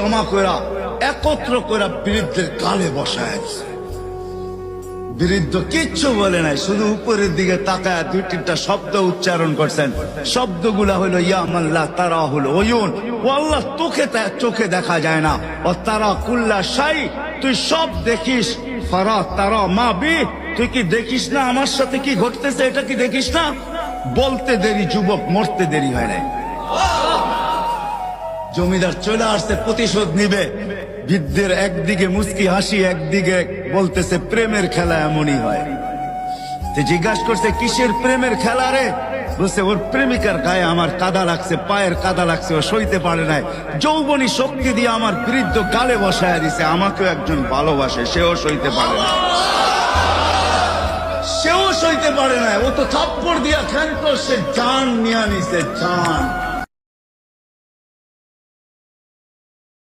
জমা কইরা একত্র কইরা বৃদ্ধের গালে বসায় দিছে। বৃদ্ধ কিচ্ছু বলে নাই, শুধু উপরের দিকে তাকায় দুই তিনটা শব্দ উচ্চারণ করছেন। শব্দগুলা হলো ইয়া মাল্লাহ তারা হলো ওয়ুন, ও আল্লাহ চোখে দেখা যায় না, ও তারা কুল্লা শাই, তুই সব দেখিস, ফারা তারা মা বি, তুই কি দেখিস না আমার সাথে কি ঘটতেছে, এটা কি দেখিস না? বলতে দেরি যুবক, মরতে দেরি হয় নাই। জমিদার চলে আসছে, প্রতিশোধ নিবে। বৃদ্ধের একদিকে মুস্কি হাসি, একদিকে বলতেছে প্রেমের খেলা এমনই হয়। জিজ্ঞাসা করছে কিসের প্রেমের খেলা রে? বলছে ওর প্রেমিকার গায়ে আমার কাদা লাগছে, পায়ের কাদা লাগছে, ও সইতে পারে নাই। যৌবনী শক্তি দিয়ে আমার বৃদ্ধ গালে বসায় দিছে। আমাকেও একজন ভালোবাসে, সেও সইতে পারে না, সেও সইতে পারে না। ও তো থাপ্পড় দিয়া খেলতো, সে জান নিয়ে নিছে, জান।